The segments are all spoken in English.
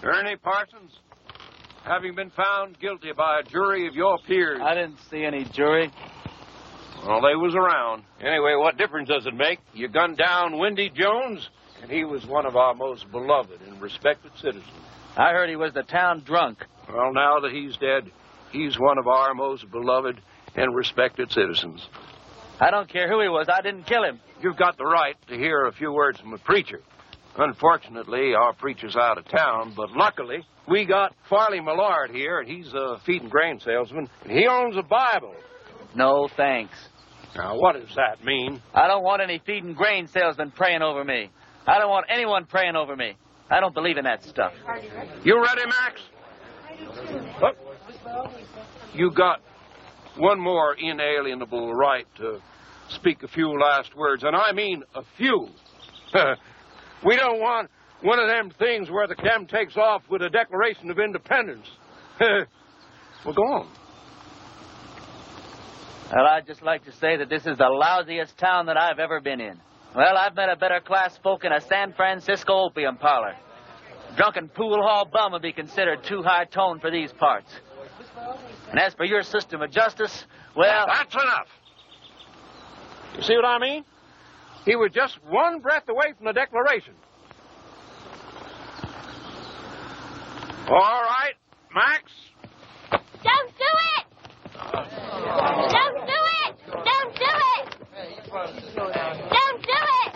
Ernie Parsons, having been found guilty by a jury of your peers. I didn't see any jury. Well, they was around. Anyway, what difference does it make? You gunned down Wendy Jones, and he was one of our most beloved and respected citizens. I heard he was the town drunk. Well, now that he's dead, he's one of our most beloved and respected citizens. I don't care who he was. I didn't kill him. You've got the right to hear a few words from a preacher. Unfortunately, our preacher's out of town, but luckily, we got Farley Millard here, and he's a feed and grain salesman, and he owns a Bible. No, thanks. Now, what does that mean? I don't want any feed and grain salesmen praying over me. I don't want anyone praying over me. I don't believe in that stuff. You ready, Max? What? You got one more inalienable right to speak a few last words, and I mean a few. We don't want one of them things where the cam takes off with a Declaration of Independence. Well, go on. Well, I'd just like to say that this is the lousiest town that I've ever been in. Well, I've met a better class folk in a San Francisco opium parlor. Drunken pool hall bum would be considered too high tone for these parts. And as for your system of justice, well... That's enough. You see what I mean? He was just one breath away from the Declaration. All right, Max. Don't do it! Don't do it! Don't do it! Don't do it!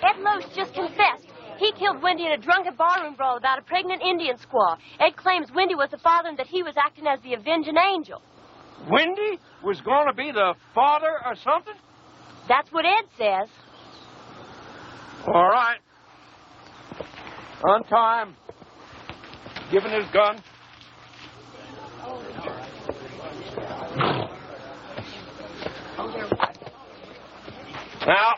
Ed Loach just confessed. He killed Wendy in a drunken barroom brawl about a pregnant Indian squaw. Ed claims Wendy was the father and that he was acting as the avenging angel. Wendy was going to be the father or something? That's what Ed says. All right. On time. Giving his gun. Now,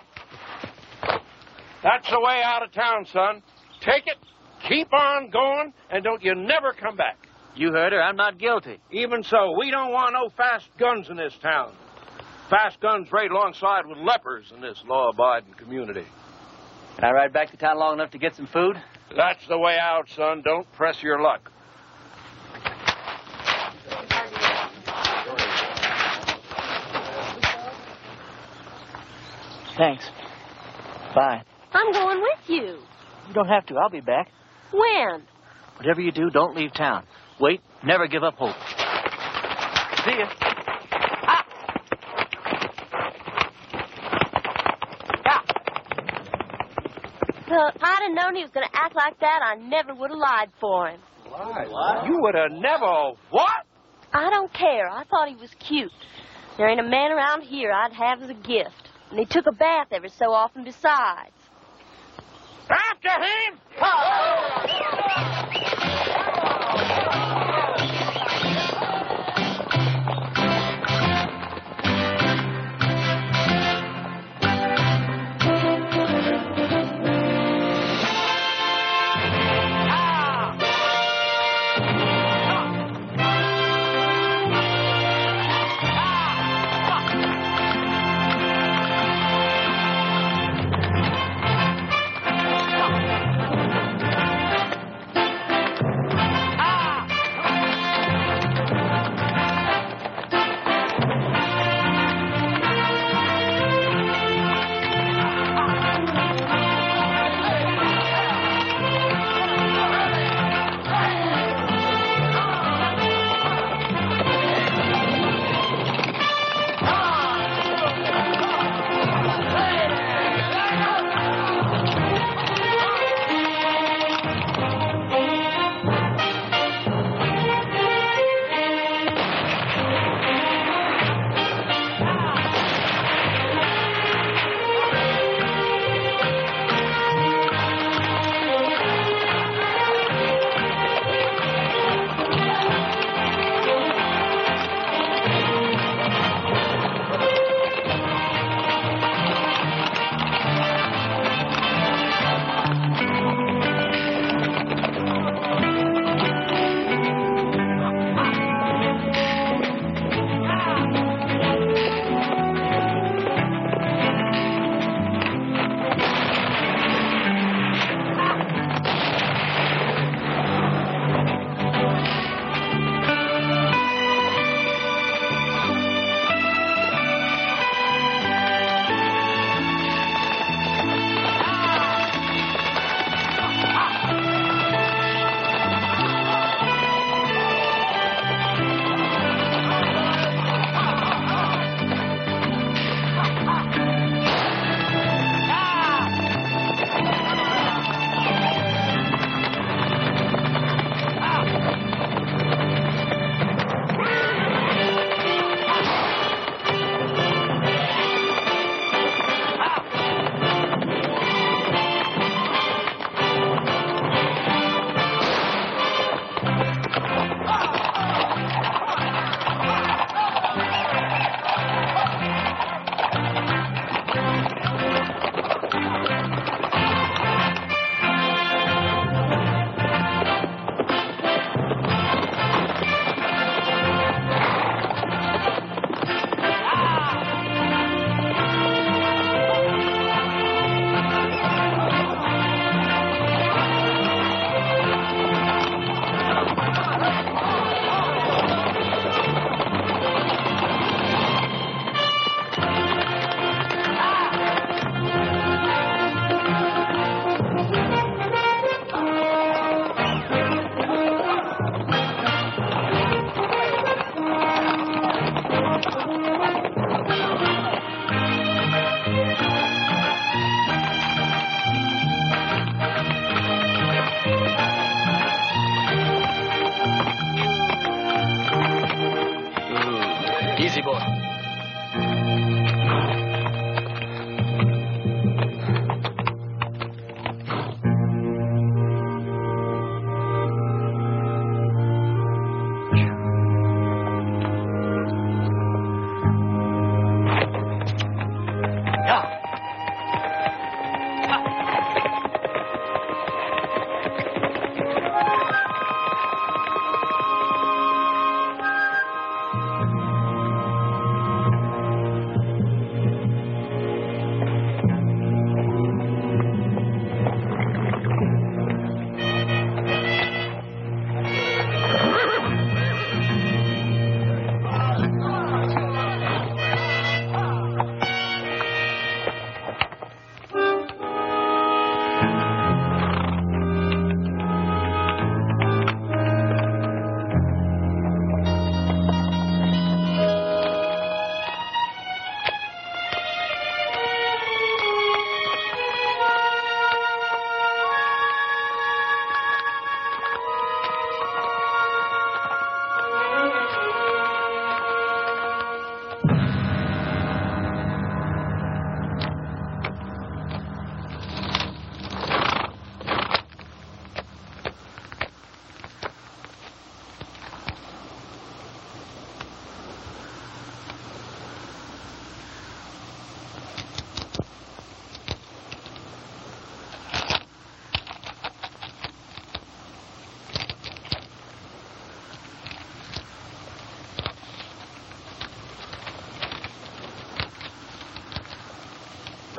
that's the way out of town, son. Take it, keep on going, and don't you never come back. You heard her. I'm not guilty. Even so, we don't want no fast guns in this town. Fast guns right alongside with lepers in this law-abiding community. Can I ride back to town long enough to get some food? That's the way out, son. Don't press your luck. Thanks. Bye. I'm going with you. You don't have to. I'll be back. When? Whatever you do, don't leave town. Wait. Never give up hope. See ya. Well, if I'd have known he was going to act like that, I never would have lied for him. What? You would have never... What? I don't care. I thought he was cute. There ain't a man around here I'd have as a gift. And he took a bath every so often besides. After him!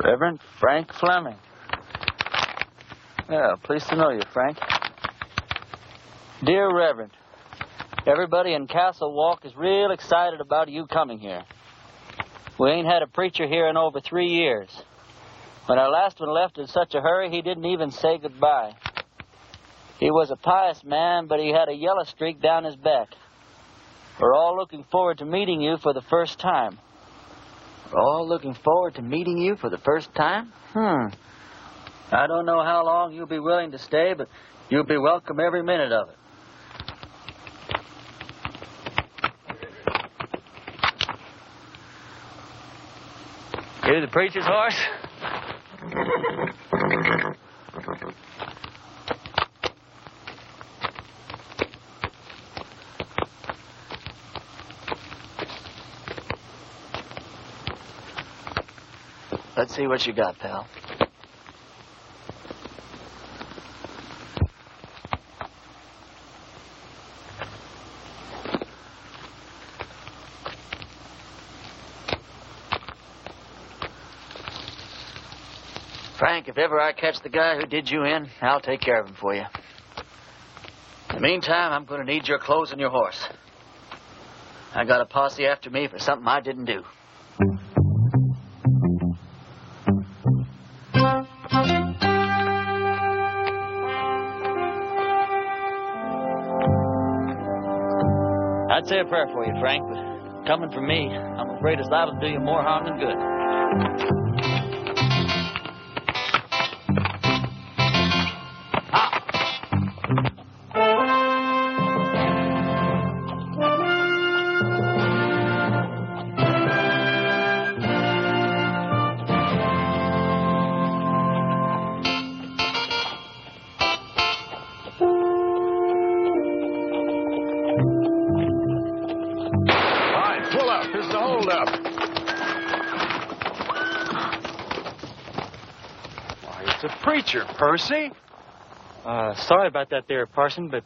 Reverend Frank Fleming. Yeah, pleased to know you, Frank. Dear Reverend, everybody in Castle Walk is real excited about you coming here. We ain't had a preacher here in over 3 years. When our last one left in such a hurry, he didn't even say goodbye. He was a pious man, but he had a yellow streak down his back. We're all looking forward to meeting you for the first time. We're all looking forward to meeting you for the first time? I don't know how long you'll be willing to stay, but you'll be welcome every minute of it. Here's the preacher's horse. Let's see what you got, pal. Frank, if ever I catch the guy who did you in, I'll take care of him for you. In the meantime, I'm going to need your clothes and your horse. I got a posse after me for something I didn't do. I'd say a prayer for you, Frank, but coming from me, I'm afraid it's liable to do you more harm than good. Preacher, Percy. Sorry about that there, Parson, but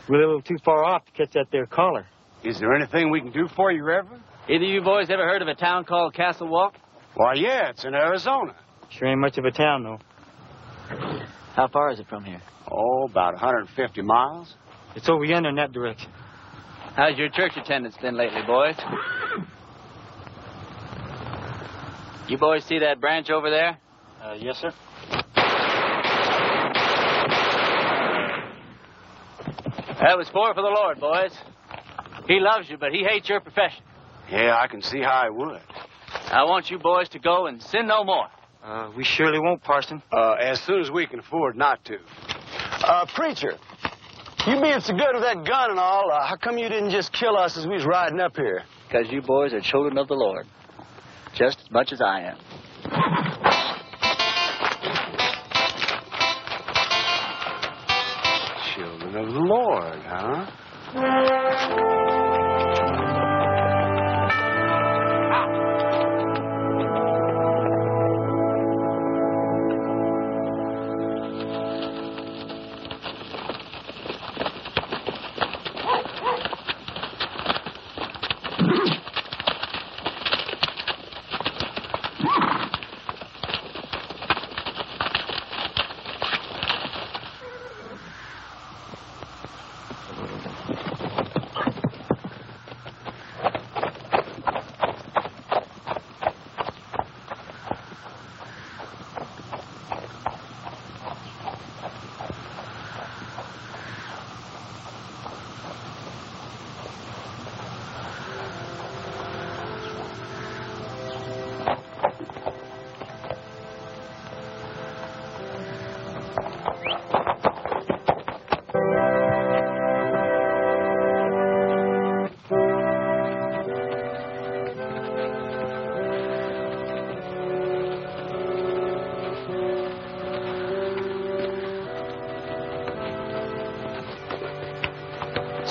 we're a little too far off to catch that there caller. Is there anything we can do for you, Reverend? Either of you boys ever heard of a town called Castle Walk? Why, yeah, it's in Arizona. Sure ain't much of a town, though. How far is it from here? Oh, about 150 miles. It's over yonder in that direction. How's your church attendance been lately, boys? You boys see that branch over there? Yes, sir. That was 4 for the Lord, boys. He loves you, but he hates your profession. Yeah, I can see how I would. I want you boys to go and sin no more. We surely won't, Parson. As soon as we can afford not to. Preacher, you being so good with that gun and all, how come you didn't just kill us as we was riding up here? Because you boys are children of the Lord, just as much as I am. Children of the Lord, huh?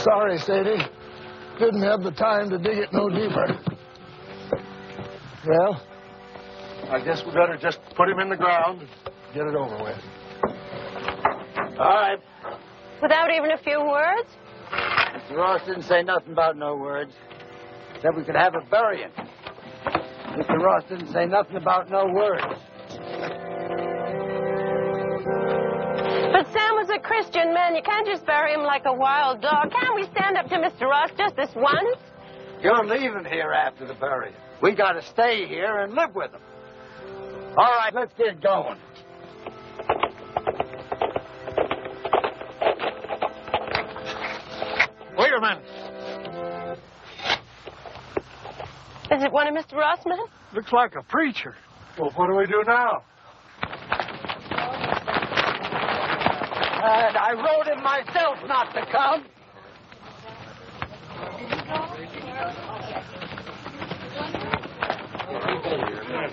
Sorry, Sadie. Didn't have the time to dig it no deeper. Well, I guess we better just put him in the ground and get it over with. All right. Without even a few words? Mr. Ross didn't say nothing about no words. Said we could have a burying. Mr. Ross didn't say nothing about no words. But Sam was a Christian man. You can't just bury him like a wild dog. Can't we stand up to Mr. Ross just this once? You're leaving here after the burial. We got to stay here and live with him. All right, let's get going. Wait a minute. Is it one of Mr. Ross' men? Looks like a preacher. Well, what do we do now? And I wrote him myself not to come.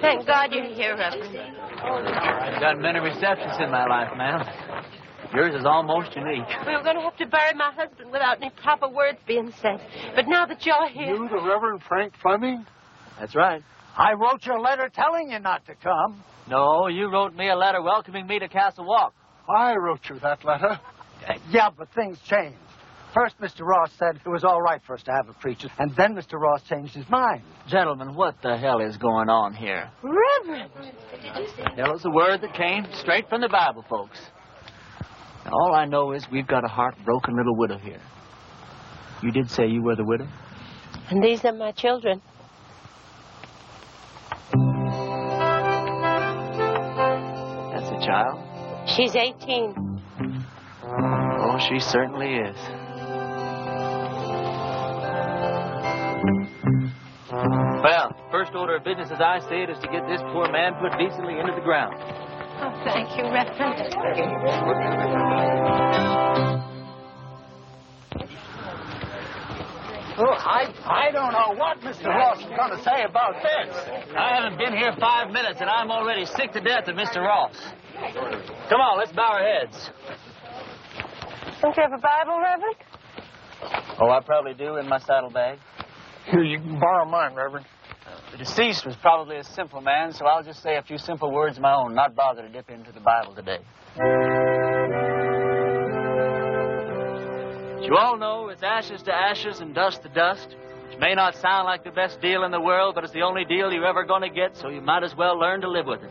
Thank God you're here, Reverend. I've got many receptions in my life, ma'am. Yours is almost unique. We were going to have to bury my husband without any proper words being said. But now that you're here... You, the Reverend Frank Fleming? That's right. I wrote you a letter telling you not to come. No, you wrote me a letter welcoming me to Castle Walk. I wrote you that letter. Yeah, but things changed. First, Mr. Ross said it was all right for us to have a preacher, and then Mr. Ross changed his mind. Gentlemen, what the hell is going on here? Reverend! Hell is a word that came straight from the Bible, folks. And all I know is we've got a heartbroken little widow here. You did say you were the widow? And these are my children. That's a child? She's 18. Oh, she certainly is. Well, first order of business as I see it is to get this poor man put decently into the ground. Oh, thank you, Reverend. Oh, I don't know what Mr. Ross is going to say about this. I haven't been here 5 minutes, and I'm already sick to death of Mr. Ross. Come on, let's bow our heads. Don't you have a Bible, Reverend? Oh, I probably do in my saddlebag. Here, you can borrow mine, Reverend. The deceased was probably a simple man, so I'll just say a few simple words of my own, not bother to dip into the Bible today. As you all know, it's ashes to ashes and dust to dust, which may not sound like the best deal in the world, but it's the only deal you're ever going to get, so you might as well learn to live with it.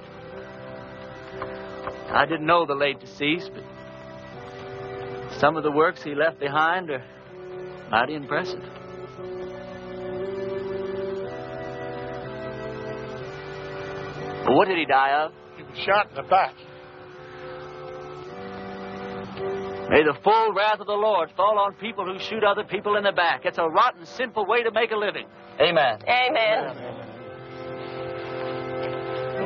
I didn't know the late deceased, but some of the works he left behind are mighty impressive. But what did he die of? He was shot in the back. May the full wrath of the Lord fall on people who shoot other people in the back. It's a rotten, sinful way to make a living. Amen. Amen.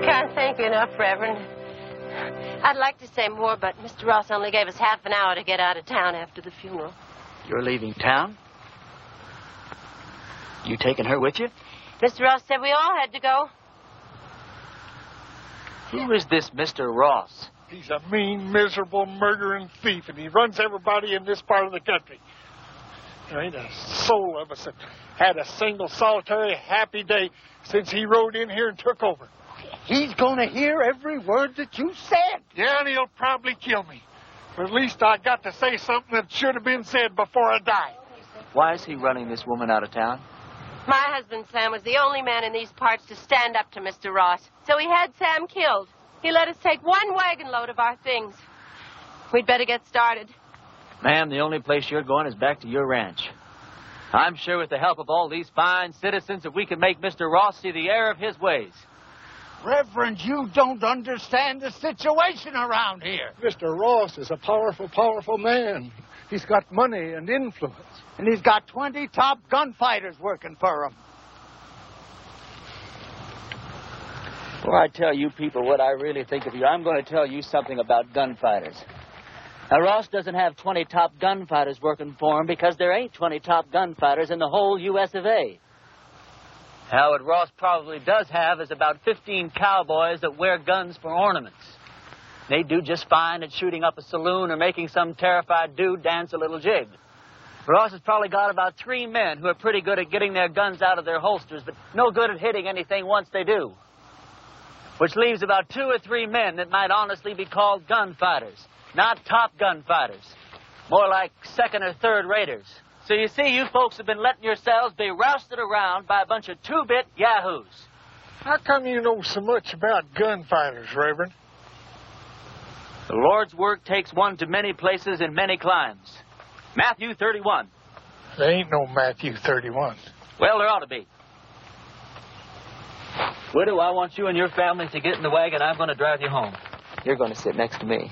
Can't thank you enough, Reverend. I'd like to say more, but Mr. Ross only gave us half an hour to get out of town after the funeral. You're leaving town? You taking her with you? Mr. Ross said we all had to go. Who is this Mr. Ross? He's a mean, miserable, murdering thief, and he runs everybody in this part of the country. There ain't a soul of us that had a single, solitary, happy day since he rode in here and took over. He's going to hear every word that you said. Yeah, and he'll probably kill me. But at least I got to say something that should have been said before I die. Why is he running this woman out of town? My husband, Sam, was the only man in these parts to stand up to Mr. Ross. So he had Sam killed. He let us take one wagon load of our things. We'd better get started. Ma'am, the only place you're going is back to your ranch. I'm sure with the help of all these fine citizens that we can make Mr. Ross see the error of his ways. Reverend, you don't understand the situation around here. Mr. Ross is a powerful, powerful man. He's got money and influence. And he's got 20 top gunfighters working for him. Before I tell you people what I really think of you, I'm going to tell you something about gunfighters. Now, Ross doesn't have 20 top gunfighters working for him because there ain't 20 top gunfighters in the whole U.S. of A. Now, what Ross probably does have is about 15 cowboys that wear guns for ornaments. They do just fine at shooting up a saloon or making some terrified dude dance a little jig. Ross has probably got about 3 men who are pretty good at getting their guns out of their holsters, but no good at hitting anything once they do. Which leaves about 2 or 3 men that might honestly be called gunfighters. Not top gunfighters. More like second or third raters. So you see, you folks have been letting yourselves be rousted around by a bunch of 2-bit yahoos. How come you know so much about gunfighters, Reverend? The Lord's work takes one to many places and many climes. Matthew 31. There ain't no Matthew 31. Well, there ought to be. Widow, I want you and your family to get in the wagon. I'm going to drive you home. You're going to sit next to me.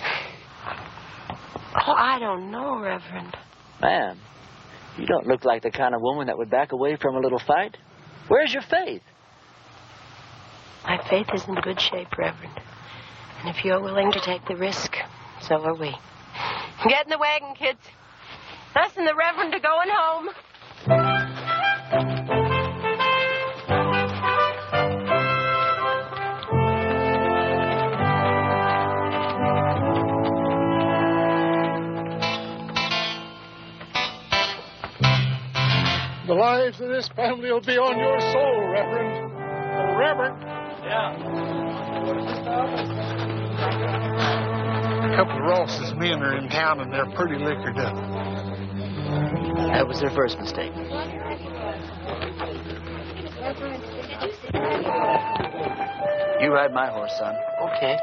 Oh, I don't know, Reverend. Ma'am, you don't look like the kind of woman that would back away from a little fight. Where's your faith? My faith is in good shape, Reverend. And if you're willing to take the risk, so are we. Get in the wagon, kids. Us and the Reverend are going home. The lives of this family will be on your soul, Reverend. Reverend. Yeah. A couple of Ross's men are in town and they're pretty liquored up. That was their first mistake. You ride my horse, son. Okay.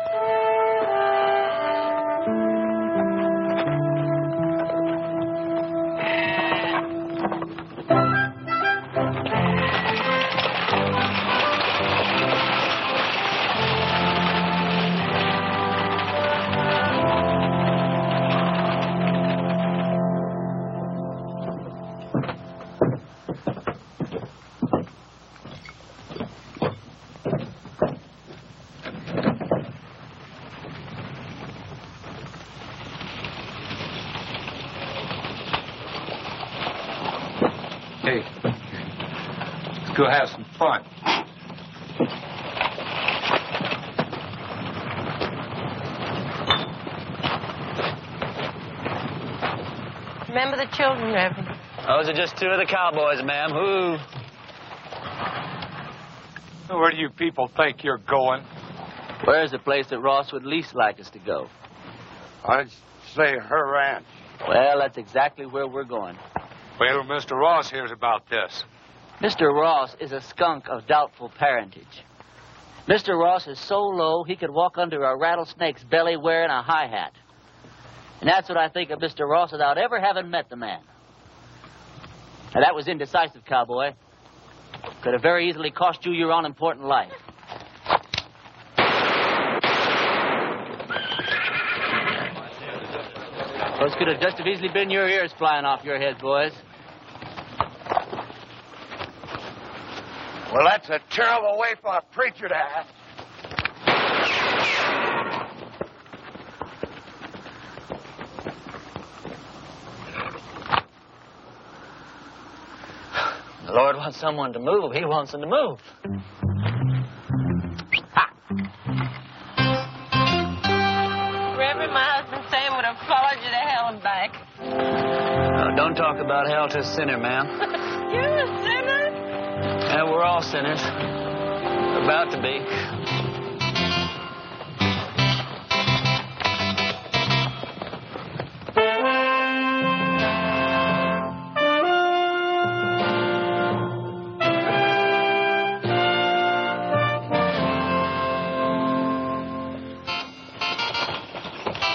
Hey, let's go have some fun. Remember the children, Reverend. Those are just two of the cowboys, ma'am. Who? Where do you people think you're going? Where's the place that Ross would least like us to go? I'd say her ranch. Well, that's exactly where we're going. Wait till Mr. Ross hears about this. Mr. Ross is a skunk of doubtful parentage. Mr. Ross is so low he could walk under a rattlesnake's belly wearing a high hat. And that's what I think of Mr. Ross without ever having met the man. Now, that was indecisive, cowboy. Could have very easily cost you your all-important life. Those could have just as easily been your ears flying off your head, boys. Well, that's a terrible way for a preacher to act. The Lord wants someone to move. He wants them to move. Reverend, my husband Sam would have followed you to hell and back. Oh, don't talk about hell to a sinner, ma'am. You're a sinner? Yeah, we're all sinners. About to be.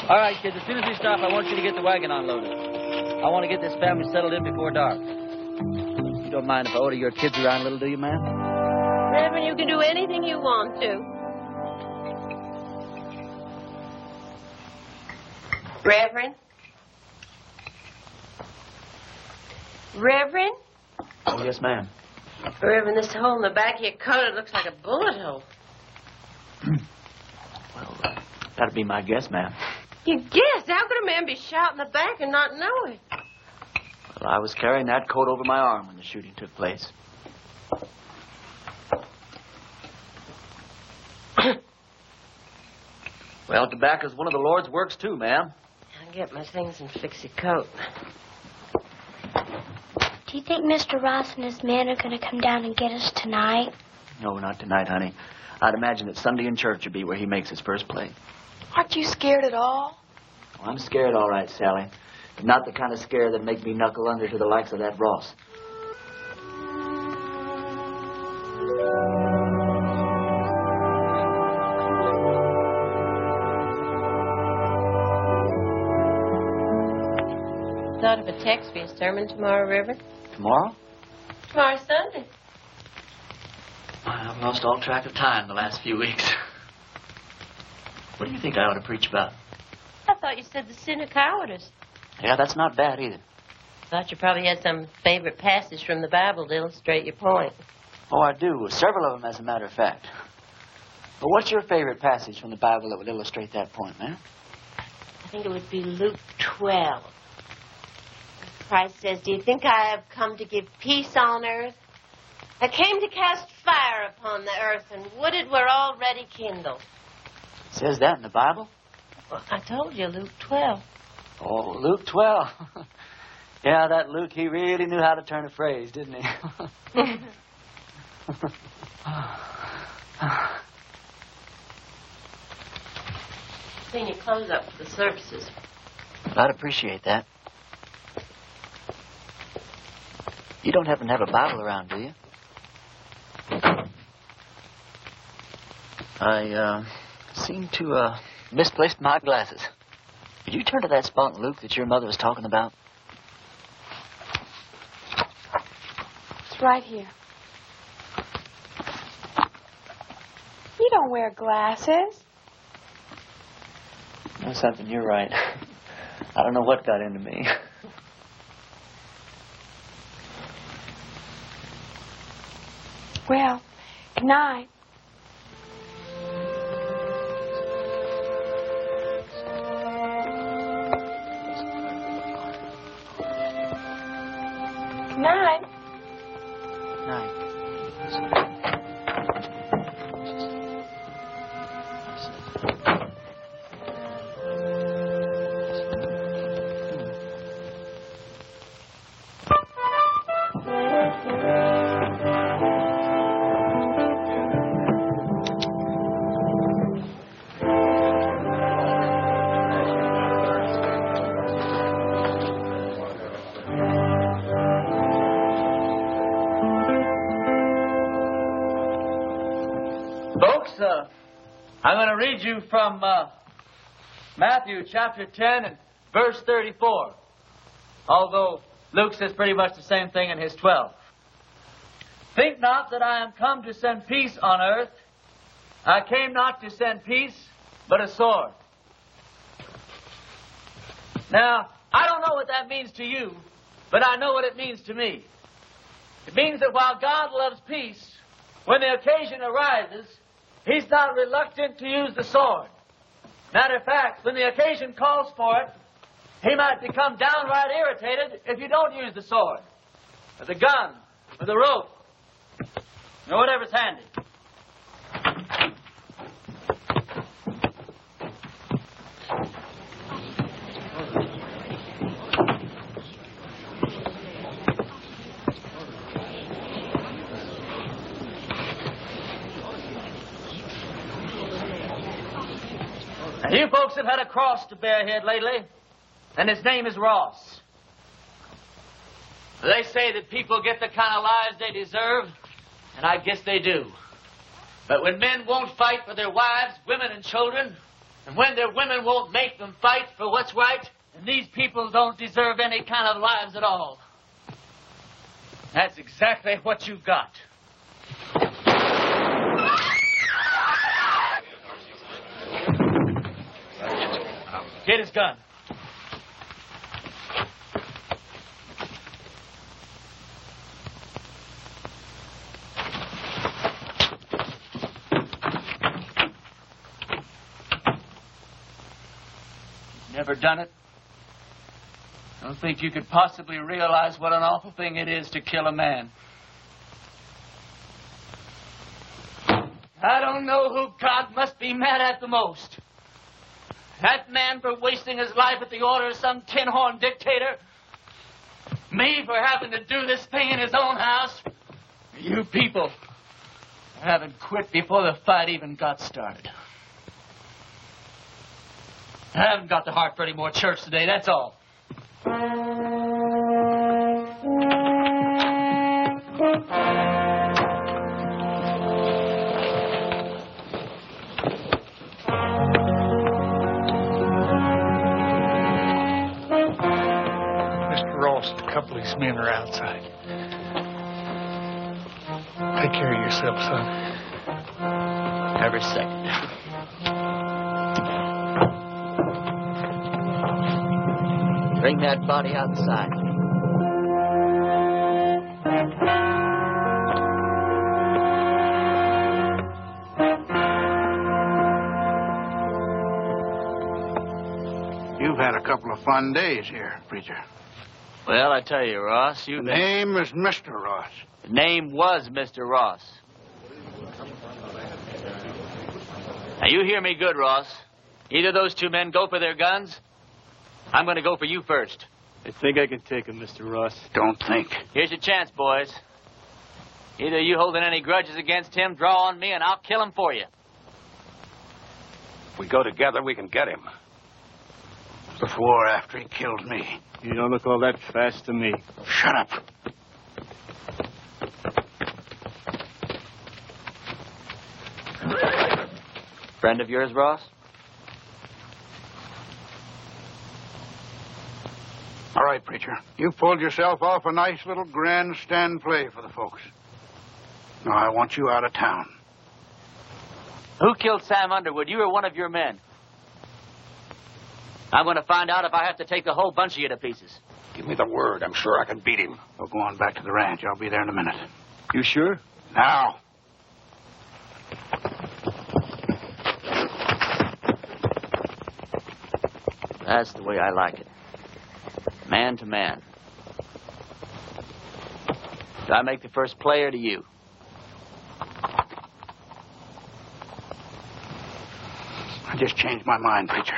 All right, kids, as soon as we stop, I want you to get the wagon unloaded. I want to get this family settled in before dark. You don't mind if I order your kids around a little, do you, ma'am? Reverend, you can do anything you want to. Reverend? Reverend? Oh, yes, ma'am. Reverend, this hole in the back of your coat, it looks like a bullet hole. Well, that'd be my guess, ma'am. You guessed? How could a man be shot in the back and not know it? Well, I was carrying that coat over my arm when the shooting took place. Well, tobacco's one of the Lord's works, too, ma'am. I'll get my things and fix your coat. Do you think Mr. Ross and his men are going to come down and get us tonight? No, not tonight, honey. I'd imagine that Sunday in church would be where he makes his first play. Aren't you scared at all? Oh, I'm scared, all right, Sally. But not the kind of scare that'd make me knuckle under to the likes of that Ross. Thought of a text for your sermon tomorrow, Reverend? Tomorrow? Tomorrow's Sunday. I've lost all track of time the last few weeks. What do you think I ought to preach about? I thought you said the sin of cowardice. Yeah, that's not bad either. Thought you probably had some favorite passage from the Bible to illustrate your point. Oh, I do. Several of them, as a matter of fact. But what's your favorite passage from the Bible that would illustrate that point, man? I think it would be Luke 12. Christ says, "Do you think I have come to give peace on earth? I came to cast fire upon the earth, and wood it were already kindled." It says that in the Bible? Well, I told you, Luke 12. Oh, Luke 12. Yeah, that Luke, he really knew how to turn a phrase, didn't he? Clean your clothes up for the services. I'd appreciate that. You don't happen to have a Bible around, do you? I seem to misplaced my glasses. Could you turn to that spot in Luke that your mother was talking about? It's right here. You don't wear glasses. You know something, you're right. I don't know what got into me. Well, good night. Good night. I'm going to read you from Matthew chapter 10 and verse 34. Although Luke says pretty much the same thing in his 12. Think not that I am come to send peace on earth. I came not to send peace, but a sword. Now, I don't know what that means to you, but I know what it means to me. It means that while God loves peace, when the occasion arises, He's not reluctant to use the sword. Matter of fact, when the occasion calls for it, He might become downright irritated if you don't use the sword, or the gun, or the rope, or whatever's handy. Now, you folks have had a cross to bear here lately, and his name is Ross. They say that people get the kind of lives they deserve, and I guess they do. But when men won't fight for their wives, women, and children, and when their women won't make them fight for what's right, then these people don't deserve any kind of lives at all. That's exactly what you've got. Get his gun. Never done it? I don't think you could possibly realize what an awful thing it is to kill a man. I don't know who God must be mad at the most. That man for wasting his life at the order of some tin-horn dictator. Me for having to do this thing in his own house. You people haven't quit before the fight even got started. I haven't got the heart for any more church today, that's all. couple of his men are outside. Take care of yourself, son. Every second. Bring that body outside. You've had a couple of fun days here, preacher. Well, I tell you, Ross, The name is Mr. Ross. The name was Mr. Ross. Now, you hear me good, Ross. Either those two men go for their guns. I'm going to go for you first. I think I can take him, Mr. Ross. Don't think. Here's your chance, boys. Either you holding any grudges against him, draw on me, and I'll kill him for you. If we go together, we can get him. Before or after he killed me. You don't look all that fast to me. Shut up. Friend of yours, Ross? All right, preacher. You pulled yourself off a nice little grandstand play for the folks. Now I want you out of town. Who killed Sam Underwood, you or one of your men? I'm going to find out if I have to take the whole bunch of you to pieces. Give me the word. I'm sure I can beat him. We'll go on back to the ranch. I'll be there in a minute. You sure? Now. That's the way I like it. Man to man. Do I make the first play or do you? I just changed my mind, preacher.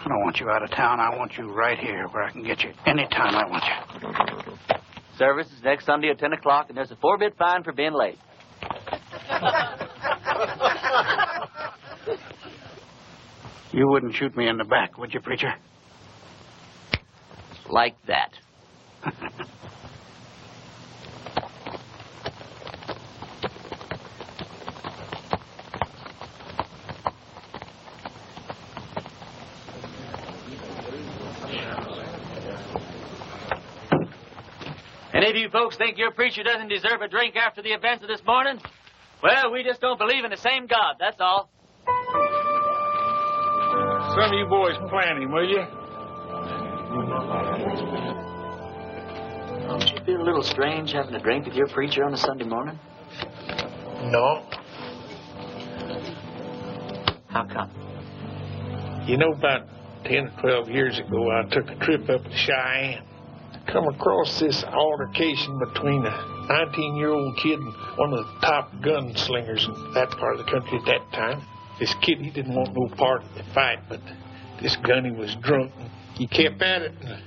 I don't want you out of town. I want you right here where I can get you anytime I want you. Service is next Sunday at 10 o'clock, and there's a 4-bit fine for being late. You wouldn't shoot me in the back, would you, preacher? Like that. Any of you folks think your preacher doesn't deserve a drink after the events of this morning? Well, we just don't believe in the same God, that's all. Some of you boys plan him, will you? Don't you feel a little strange having a drink with your preacher on a Sunday morning? No. How come? You know, about 10 or 12 years ago, I took a trip up to Cheyenne. Come across this altercation between a 19-year-old kid and one of the top gunslingers in that part of the country at that time. This kid, he didn't want no part of the fight, but this gunny was drunk. He kept at it. And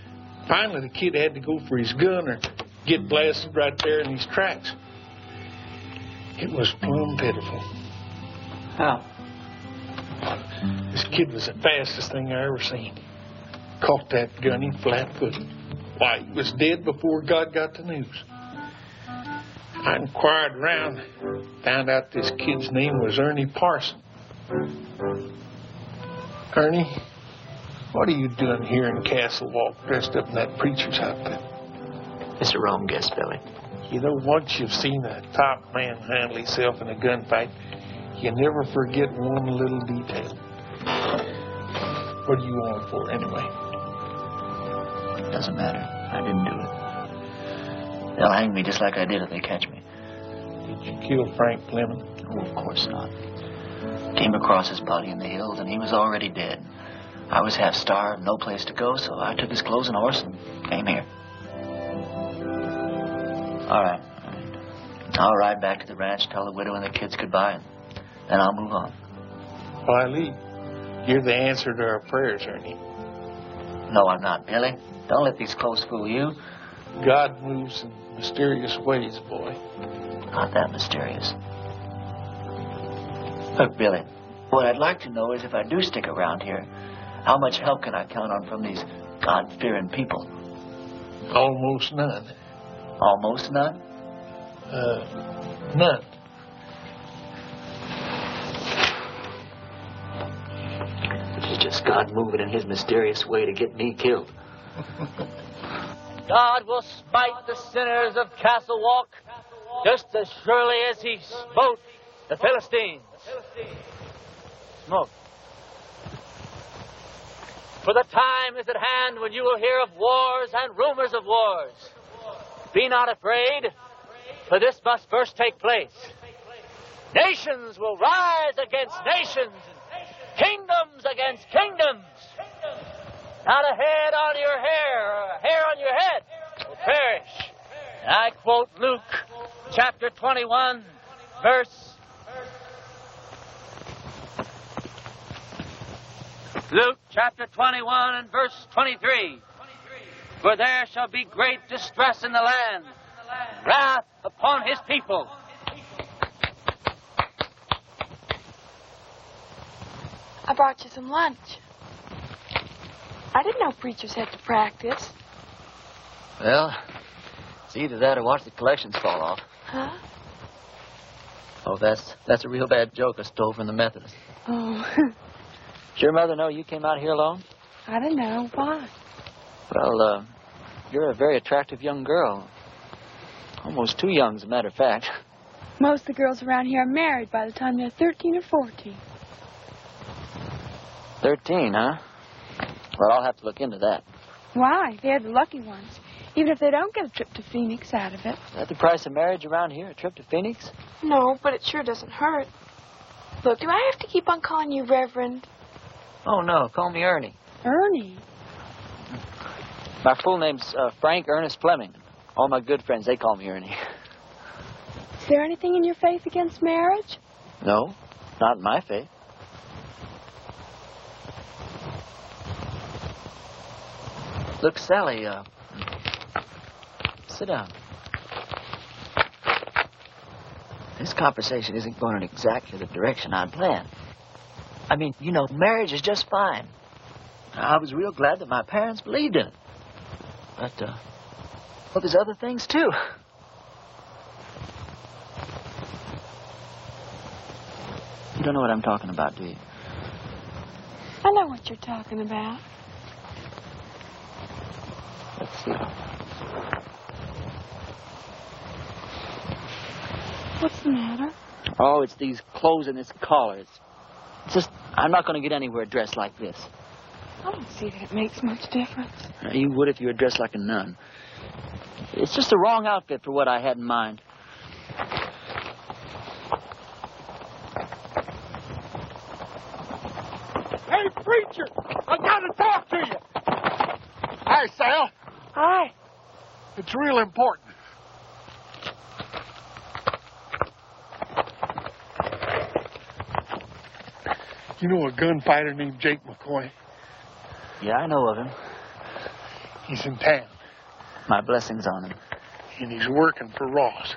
finally, the kid had to go for his gun or get blasted right there in these tracks. It was plumb pitiful. How? This kid was the fastest thing I ever seen. Caught that gunny flat-footed. Why, he was dead before God got the news. I inquired around, found out this kid's name was Ernie Parson. Ernie, what are you doing here in Castle Walk dressed up in that preacher's outfit? It's a wrong guess, Billy. You know, once you've seen a top man handle himself in a gunfight, you never forget one little detail. What are you on for, anyway? Doesn't matter. I didn't do it. They'll hang me just like I did if they catch me. Did you kill Frank Fleming? Oh, of course not. Came across his body in the hills, and he was already dead. I was half starved, no place to go, so I took his clothes and horse and came here. All right. I'll ride back to the ranch, tell the widow and the kids goodbye, and then I'll move on. Why, Lee, you're the answer to our prayers, Ernie. No, I'm not, Billy. Don't let these clothes fool you. God moves in mysterious ways, boy. Not that mysterious. Look, Billy, what I'd like to know is if I do stick around here, how much help can I count on from these God-fearing people? Almost none. Almost none? None. This is just God moving in his mysterious way to get me killed. God will smite the sinners of Castle Walk just as surely as he smote the Philistines. Smoke. For the time is at hand when you will hear of wars and rumors of wars. Be not afraid, for this must first take place. Nations will rise against nations, kingdoms against kingdoms. Not a head on your hair, or a hair on your head will perish. And I quote Luke chapter 21, verse... Luke chapter 21 and verse 23. For there shall be great distress in the land, wrath upon his people. I brought you some lunch. I didn't know preachers had to practice. Well, it's either that or watch the collections fall off. Huh? Oh, that's a real bad joke I stole from the Methodists. Oh. Does your mother know you came out here alone? I don't know. Why? Well, you're a very attractive young girl. Almost too young, as a matter of fact. Most of the girls around here are married by the time they're 13 or 14. 13, huh? Well, I'll have to look into that. Why? They're the lucky ones. Even if they don't get a trip to Phoenix out of it. Is that the price of marriage around here, a trip to Phoenix? No, but it sure doesn't hurt. Look, do I have to keep on calling you Reverend? Oh, no. Call me Ernie. Ernie? My full name's Frank Ernest Fleming. All my good friends, they call me Ernie. Is there anything in your faith against marriage? No, not in my faith. Look, Sally, sit down. This conversation isn't going in exactly the direction I planned. I mean, you know, marriage is just fine. I was real glad that my parents believed in it. But, well, there's other things, too. You don't know what I'm talking about, do you? I know what you're talking about. Let's see. What's the matter? Oh, it's these clothes and this collar. It's just, I'm not going to get anywhere dressed like this. I don't see that it makes much difference. You would if you were dressed like a nun. It's just the wrong outfit for what I had in mind. Hey, preacher! I got to talk to you! Hi, Sal. Hi. It's real important. You know a gunfighter named Jake McCoy? Yeah, I know of him. He's in town. My blessings on him. And he's working for Ross.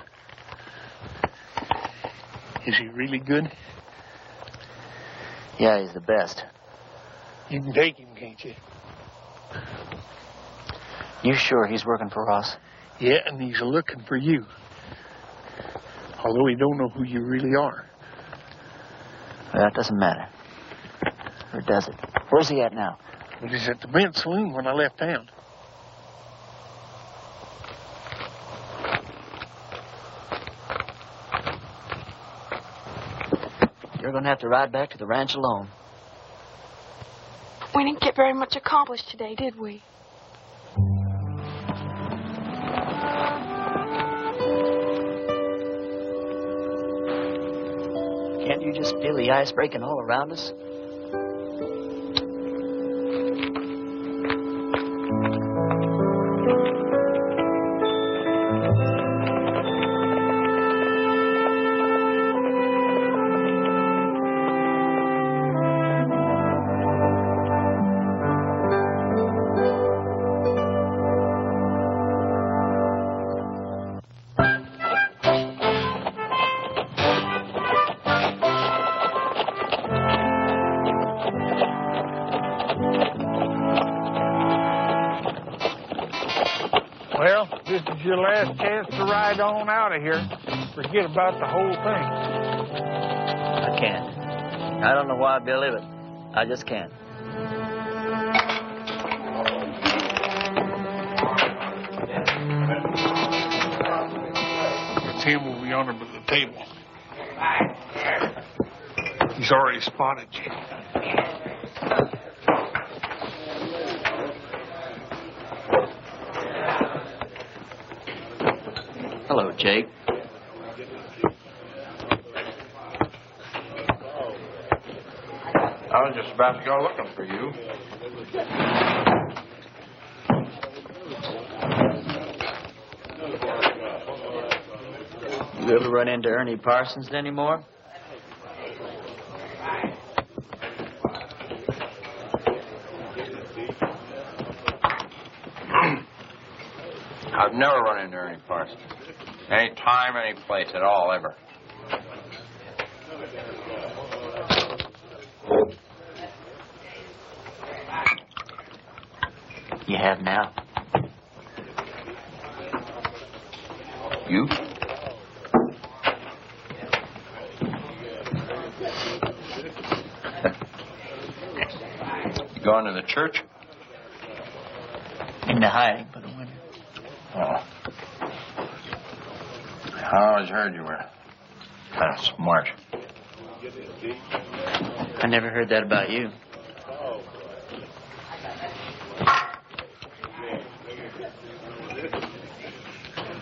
Is he really good? Yeah, he's the best. You can take him, can't you? You sure he's working for Ross? Yeah, and he's looking for you. Although he don't know who you really are. Well, that doesn't matter. Or does it? Where's he at now? Well, he's at the men's saloon when I left town. You're going to have to ride back to the ranch alone. We didn't get very much accomplished today, did we? Can't you just feel the ice breaking all around us? Well, this is your last chance to ride on out of here. Forget about the whole thing. I can't. I don't know why, Billy, but I just can't. him over yonder by the table. He's already spotted you. Hello, Jake. I was just about to go looking for you. You ever run into Ernie Parsons anymore? I've never run into Ernie Parsons. Any time, any place at all, ever. You have now. You? You going to the church? Into hiding for the winter. Oh. I always heard you were kind of smart. I never heard that about you.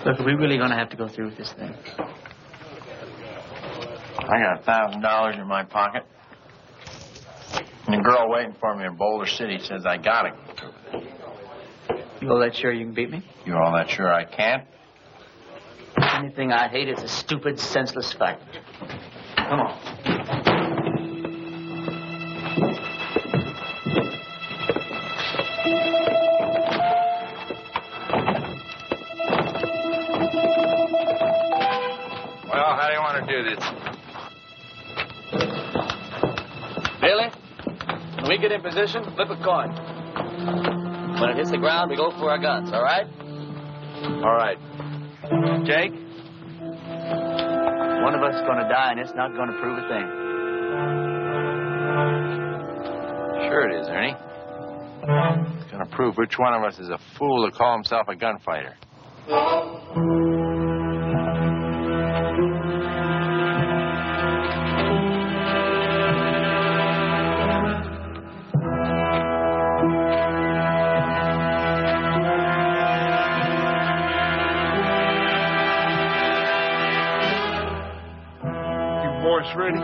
Look, are we really going to have to go through with this thing? I got $1,000 in my pocket. And the girl waiting for me in Boulder City says I gotta go through with it. You all that sure you can beat me? You all that sure I can't? Anything I hate is a stupid, senseless fight. Come on. Well, how do you want to do this? Billy, when we get in position, flip a coin. When it hits the ground, we go for our guns, all right? All right. Jake, one of us is going to die, and it's not going to prove a thing. Sure it is, Ernie. It's going to prove which one of us is a fool to call himself a gunfighter. Ready?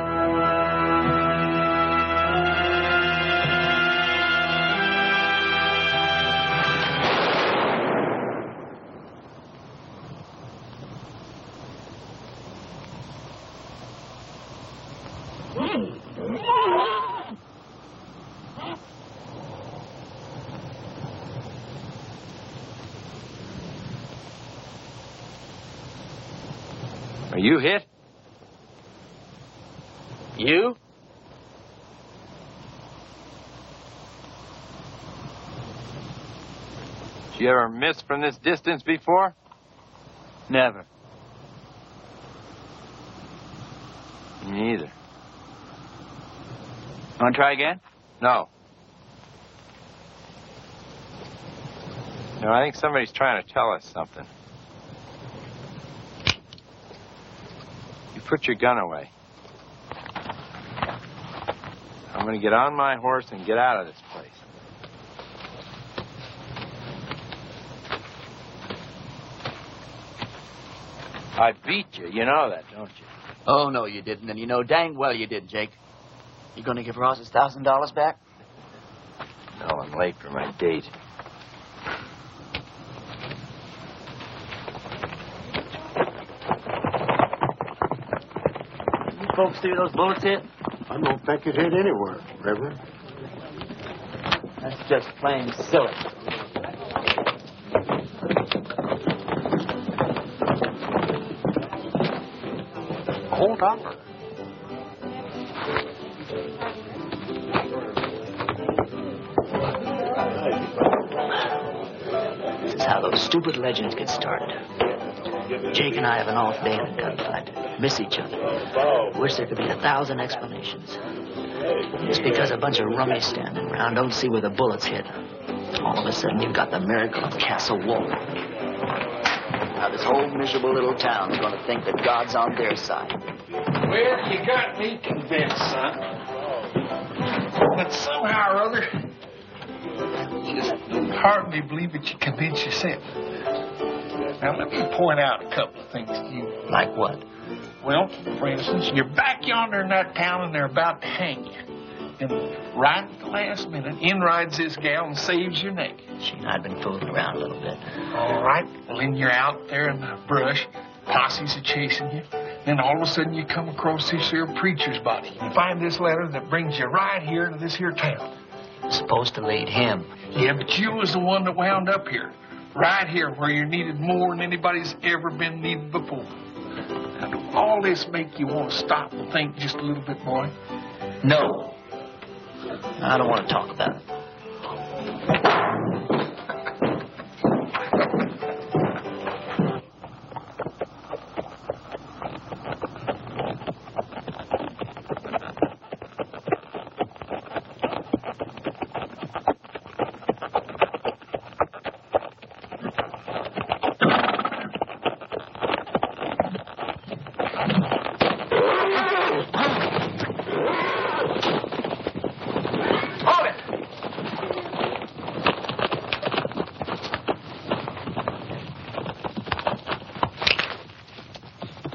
Are you hit? You? Did you ever miss from this distance before? Never. Me either. Want to try again? No. No, I think somebody's trying to tell us something. You put your gun away. I'm going to get on my horse and get out of this place. I beat you. You know that, don't you? Oh, no, you didn't. And you know dang well you did, Jake. You going to give Ross his $1,000 back? No, I'm late for my date. You folks see those bullets hit? I don't think it hit anywhere, Reverend. That's just plain silly. Hold on. This is how those stupid legends get started. Jake and I have an off day in a gunfight. Miss each other. Wish there could be 1,000 explanations. Just because a bunch of rummies standing around don't see where the bullets hit. All of a sudden, you've got the miracle of Castle Wolf. how this whole miserable little town's going to think that God's on their side. Well, you got me convinced, son. But somehow or other, just hardly believe that you convince yourself. Now, let me point out a couple of things to you. Like what? Well, for instance, you're back yonder in that town and they're about to hang you. And right at the last minute, in rides this gal and saves your neck. She and I've been fooling around a little bit. All right. Well, then you're out there in the brush. Posses are chasing you. Then all of a sudden you come across this here preacher's body. You find this letter that brings you right here to this here town. It's supposed to lead him. Yeah, but you was the one that wound up here. Right here where you're needed more than anybody's ever been needed before. Now, do all this make you want to stop and think just a little bit, boy? No. I don't want to talk about it.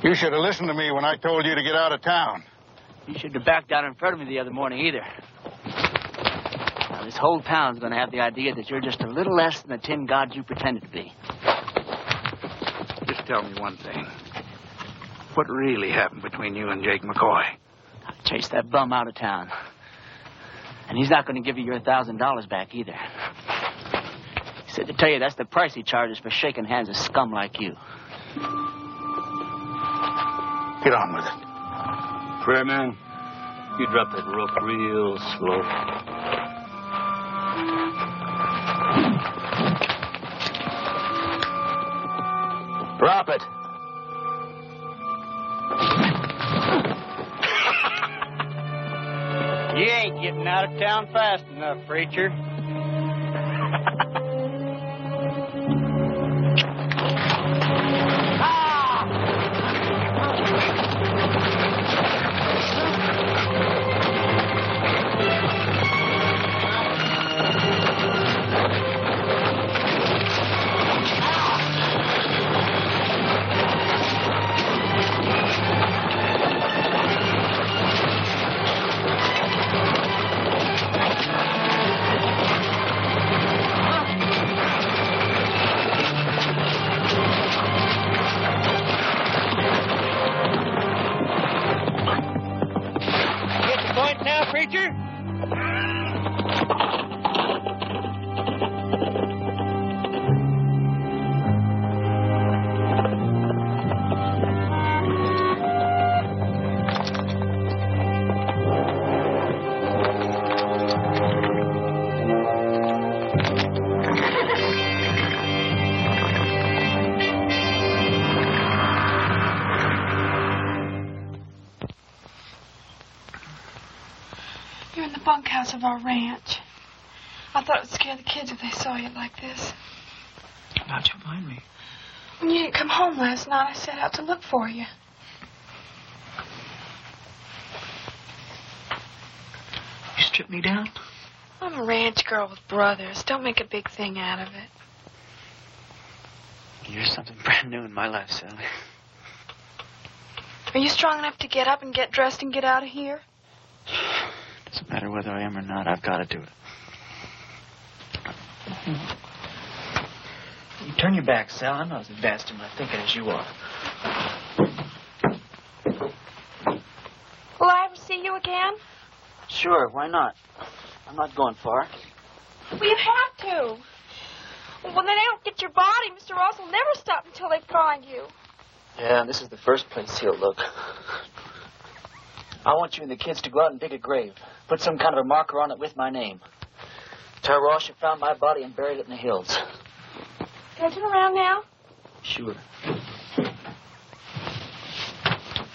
You should have listened to me when I told you to get out of town. You shouldn't have backed down in front of me the other morning either. Now, this whole town's going to have the idea that you're just a little less than the tin god you pretended to be. Just tell me one thing. What really happened between you and Jake McCoy? I chased that bum out of town. And he's not going to give you your $1,000 back either. He said to tell you that's the price he charges for shaking hands with scum like you. Get on with it. Prayer man, you drop that rope real slow. Drop it. You ain't getting out of town fast enough, preacher. Bunkhouse of our ranch. I thought it would scare the kids if they saw you like this. How'd you find me? When you didn't come home last night, I set out to look for you. You stripped me down? I'm a ranch girl with brothers. Don't make a big thing out of it. You're something brand new in my life, Sally. Are you strong enough to get up and get dressed and get out of here? Doesn't matter whether I am or not, I've got to do it. You turn your back, Sal. I'm not as advanced in my thinking as you are. Will I ever see you again? Sure, why not? I'm not going far. Well, you have to. When they don't get your body, Mr. Ross will never stop until they find you. Yeah, and this is the first place he'll look. I want you and the kids to go out and dig a grave. Put some kind of a marker on it with my name. Tell Ross you found my body and buried it in the hills. Can I turn around now? Sure.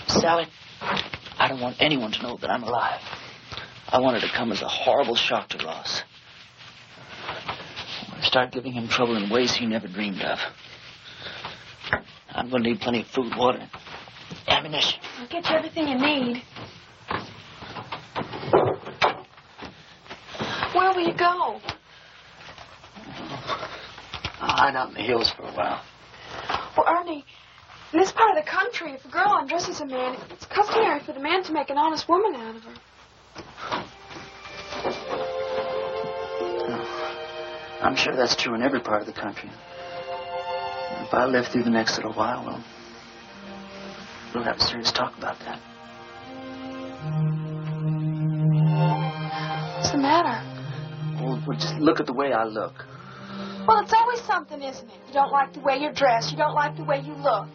Sally, I don't want anyone to know that I'm alive. I want it to come as a horrible shock to Ross. I want to start giving him trouble in ways he never dreamed of. I'm going to need plenty of food, water, and ammunition. I'll get you everything you need. Where will you go? I'll hide out in the hills for a while. Well, Ernie, in this part of the country, if a girl undresses a man, it's customary for the man to make an honest woman out of her. I'm sure that's true in every part of the country. If I live through the next little while, well, we'll have a serious talk about that. What's the matter? Well, just look at the way I look. Well, it's always something, isn't it? You don't like the way you're dressed. You don't like the way you look.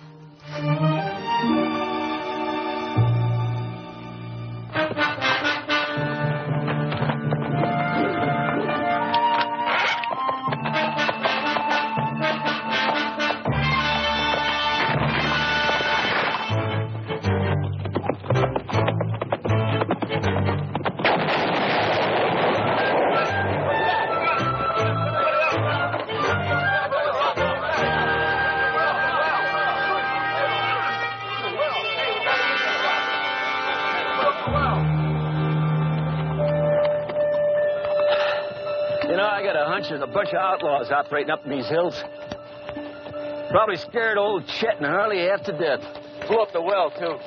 There's a bunch of outlaws operating up in these hills. Probably scared old Chet and Harley half to death. Blew up the well, too.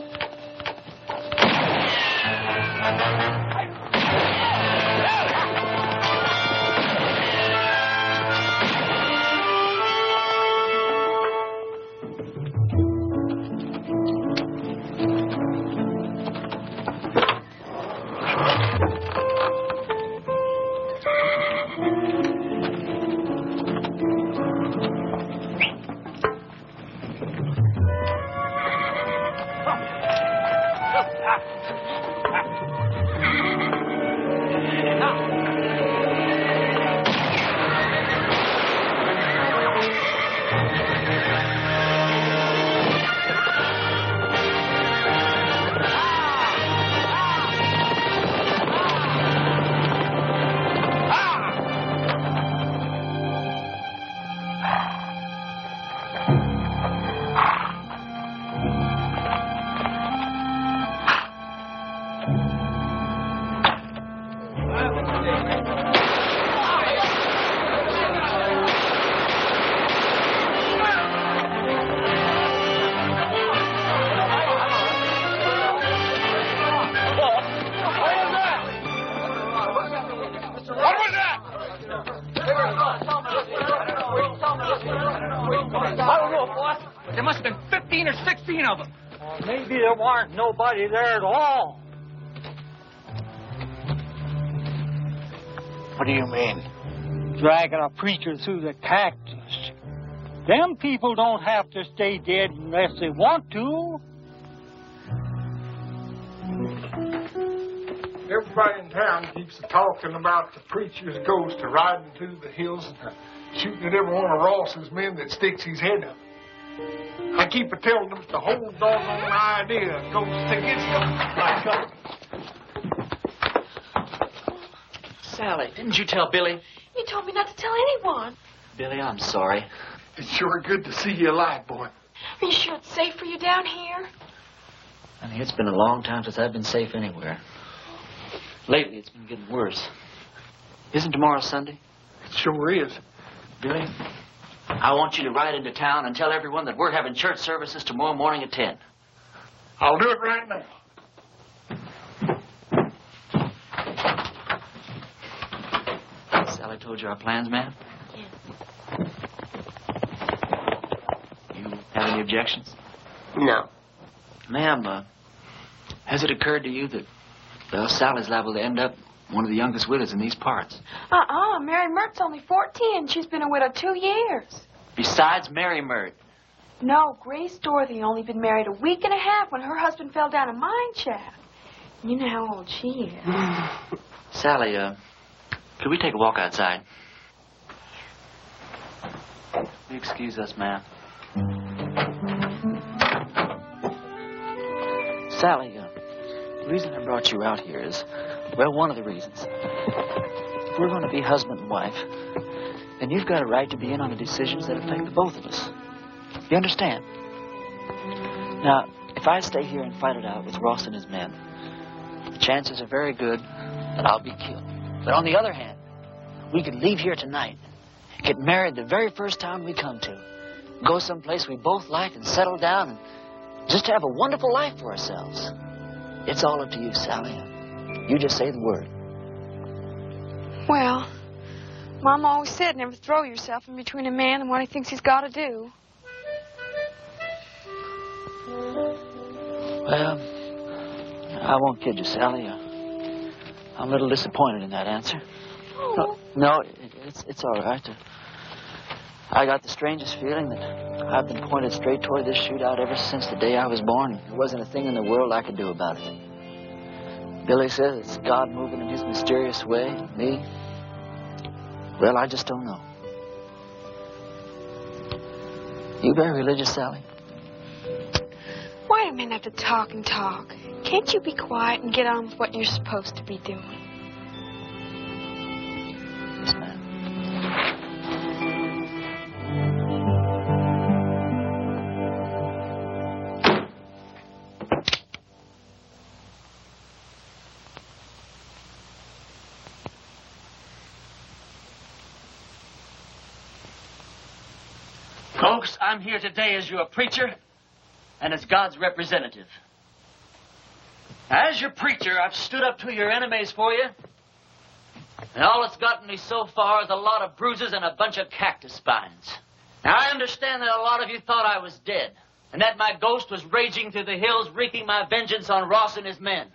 There must have been 15 or 16 of them. Maybe there weren't nobody there at all. What do you mean? Dragging a preacher through the cactus. Them people don't have to stay dead unless they want to. Everybody in town keeps talking about the preacher's ghost riding through the hills and shooting at every one of Ross's men that sticks his head up. I keep telling them it's the whole doggone idea of ghosts to get Sally, didn't you tell Billy? You told me not to tell anyone. Billy, I'm sorry. It's sure good to see you alive, boy. Are you sure it's safe for you down here? Honey, it's been a long time since I've been safe anywhere. Lately, it's been getting worse. Isn't tomorrow Sunday? It sure is. Billy, I want you to ride into town and tell everyone that we're having church services tomorrow morning at 10. I'll do it right now. Sally told you our plans, ma'am? Yes. You have any objections? No. Ma'am, has it occurred to you that, well, Sally's liable to end up one of the youngest widows in these parts? Mary Mert's only 14. She's been a widow 2 years. Besides Mary Mert? No, Grace Dorothy only been married a week and a half when her husband fell down a mine shaft. You know how old she is. Sally, could we take a walk outside? Will you excuse us, ma'am? Sally, the reason I brought you out here is, well, one of the reasons. If we're going to be husband and wife, then you've got a right to be in on the decisions that affect the both of us. You understand? Now, if I stay here and fight it out with Ross and his men, the chances are very good that I'll be killed. But on the other hand, we could leave here tonight, get married the very first town we come to, go someplace we both like and settle down and just have a wonderful life for ourselves. It's all up to you, Sally. You just say the word. Well, Mom always said never throw yourself in between a man and what he thinks he's got to do. Well, I won't kid you, Sally. I'm a little disappointed in that answer. No, it's all right. I got the strangest feeling that I've been pointed straight toward this shootout ever since the day I was born. There wasn't a thing in the world I could do about it. Billy says it's God moving in his mysterious way. Me? Well, I just don't know. You very religious, Sally? Why do men have to talk and talk? Can't you be quiet and get on with what you're supposed to be doing? Yes, ma'am. Folks, I'm here today as your preacher and as God's representative. As your preacher, I've stood up to your enemies for you. And all it's gotten me so far is a lot of bruises and a bunch of cactus spines. Now, I understand that a lot of you thought I was dead, and that my ghost was raging through the hills, wreaking my vengeance on Ross and his men.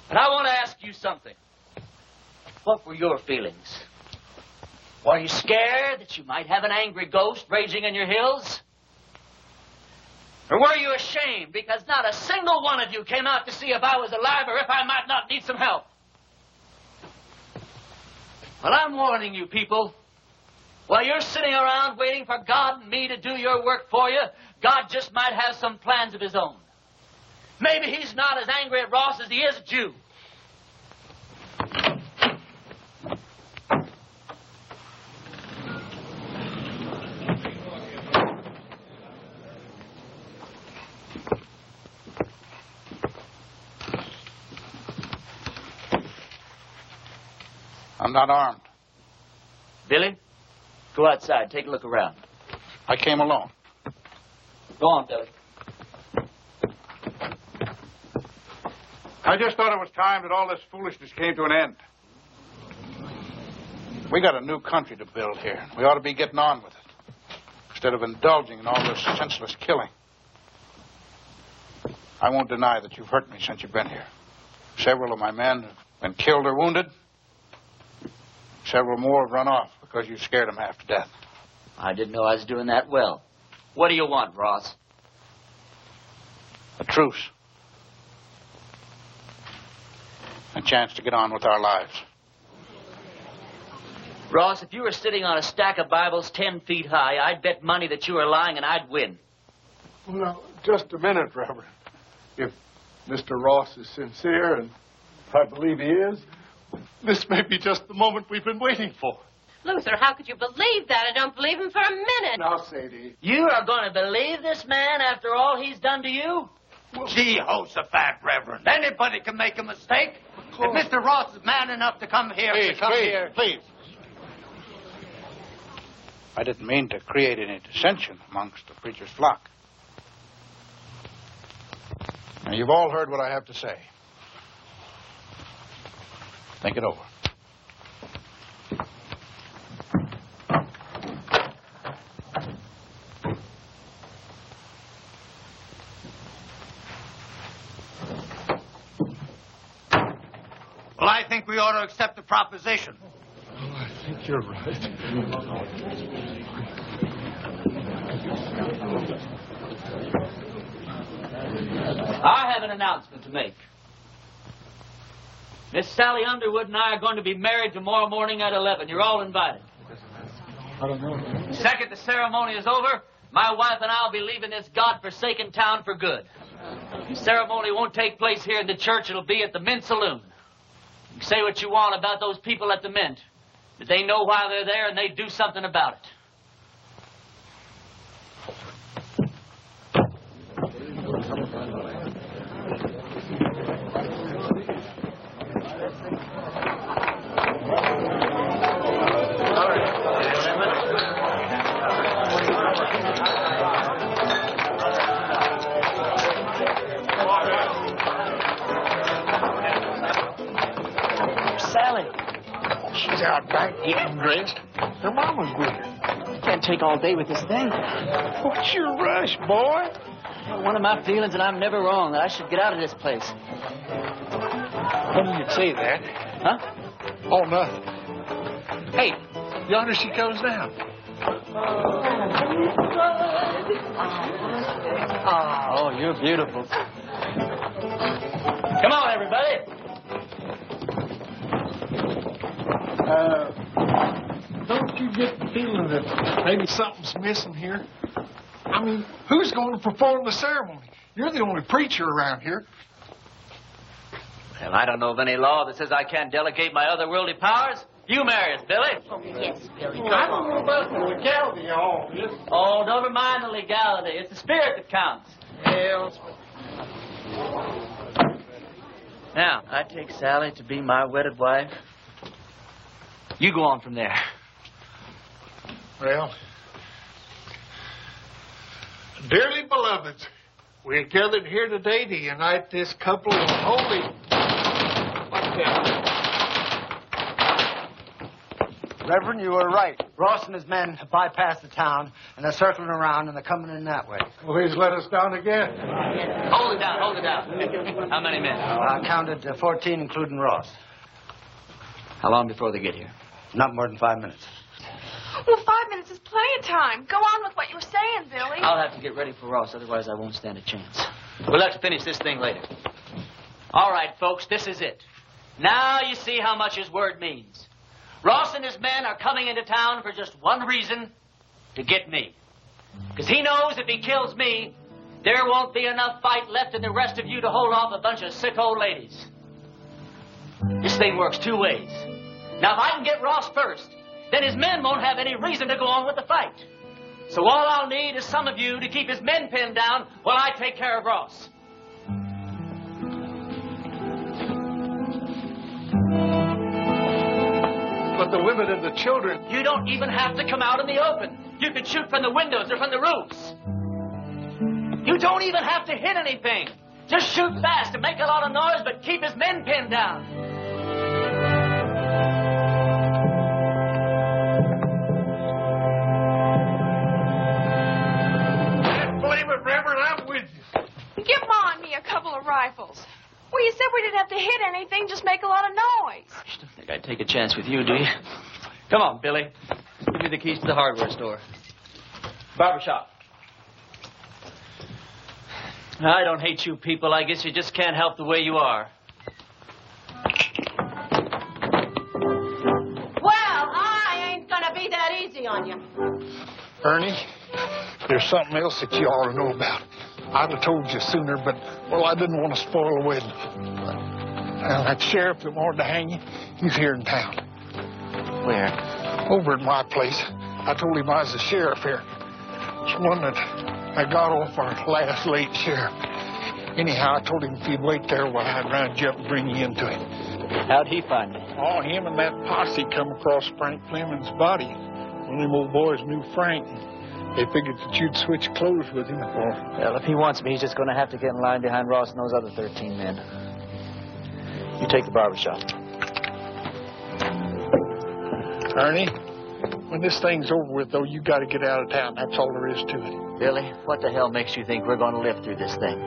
But I want to ask you something. What were your feelings? Were you scared that you might have an angry ghost raging in your hills? Or were you ashamed because not a single one of you came out to see if I was alive or if I might not need some help? Well, I'm warning you people. While you're sitting around waiting for God and me to do your work for you, God just might have some plans of his own. Maybe he's not as angry at Ross as he is at you. I'm not armed. Billy, go outside. Take a look around. I came alone. Go on, Billy. I just thought it was time that all this foolishness came to an end. We got a new country to build here. We ought to be getting on with it, instead of indulging in all this senseless killing. I won't deny that you've hurt me since you've been here. Several of my men have been killed or wounded. Several more have run off because you scared them half to death. I didn't know I was doing that well. What do you want, Ross? A truce. A chance to get on with our lives. Ross, if you were sitting on a stack of Bibles 10 feet high, I'd bet money that you were lying and I'd win. Well, just a minute, Reverend. If Mr. Ross is sincere, and I believe he is, this may be just the moment we've been waiting for. Luther, how could you believe that? I don't believe him for a minute. Now, Sadie. You are going to believe this man after all he's done to you? Jehoshaphat, Reverend. Anybody can make a mistake. If Mr. Ross is man enough to come here, Please. I didn't mean to create any dissension amongst the preacher's flock. Now, you've all heard what I have to say. Think it over. Well, I think we ought to accept the proposition. Oh, I think you're right. I have an announcement to make. Miss Sally Underwood and I are going to be married tomorrow morning at 11. You're all invited. I don't know. The second the ceremony is over, my wife and I will be leaving this God-forsaken town for good. The ceremony won't take place here in the church. It'll be at the Mint Saloon. You can say what you want about those people at the Mint, but they know why they're there and they do something about it. Getting dressed. Her mama's with her. Can't take all day with this thing. What's your rush, boy? One of my feelings, and I'm never wrong, that I should get out of this place. When did you say that? Huh? Oh, nothing. Hey, yonder she comes down. Oh, you're beautiful. Come on, everybody. Don't you get the feeling that maybe something's missing here? I mean, who's going to perform the ceremony? You're the only preacher around here. Well, I don't know of any law that says I can't delegate my otherworldly powers. You marry us, Billy. Yes, Billy. I don't know about the legality of all this. Oh, never mind the legality. It's the spirit that counts. Well, now, I take Sally to be my wedded wife. You go on from there. Well, dearly beloved, we are gathered here today to unite this couple in holy... What's that? Reverend, you were right. Ross and his men have bypassed the town, and they're circling around, and they're coming in that way. Please let us down again. Hold it down, hold it down. How many men? I counted 14, including Ross. How long before they get here? Not more than 5 minutes. Well, 5 minutes is plenty of time. Go on with what you were saying, Billy. I'll have to get ready for Ross, otherwise I won't stand a chance. We'll have to finish this thing later. All right, folks, this is it. Now you see how much his word means. Ross and his men are coming into town for just one reason, to get me. Because he knows if he kills me, there won't be enough fight left in the rest of you to hold off a bunch of sick old ladies. This thing works two ways. Now, if I can get Ross first, then his men won't have any reason to go on with the fight. So all I'll need is some of you to keep his men pinned down while I take care of Ross. But the women and the children... You don't even have to come out in the open. You can shoot from the windows or from the roofs. You don't even have to hit anything. Just shoot fast and make a lot of noise, but keep his men pinned down. Believe it, Reverend, I'm with you. Give Ma and me a couple of rifles. Well, you said we didn't have to hit anything, just make a lot of noise. You don't think I'd take a chance with you, do you? Come on, Billy. Give me the keys to the hardware store. Barbershop. I don't hate you people. I guess you just can't help the way you are. Well, I ain't gonna be that easy on you. Ernie, there's something else that you ought to know about. I'd have told you sooner, but, well, I didn't want to spoil the wedding. Now, that sheriff that wanted to hang you, he's here in town. Where? Over at my place. I told him I was the sheriff here. It's one that I got off our last late sheriff. Anyhow, I told him if he'd wait there while I'd round you up and bring you into him. How'd he find me? Oh, him and that posse come across Frank Fleming's body. One of them old boys knew Frank. They figured that you'd switch clothes with him. Well, if he wants me, he's just going to have to get in line behind Ross and those other 13 men. You take the barbershop. Ernie, when this thing's over with, though, you got to get out of town. That's all there is to it. Billy, what the hell makes you think we're going to live through this thing?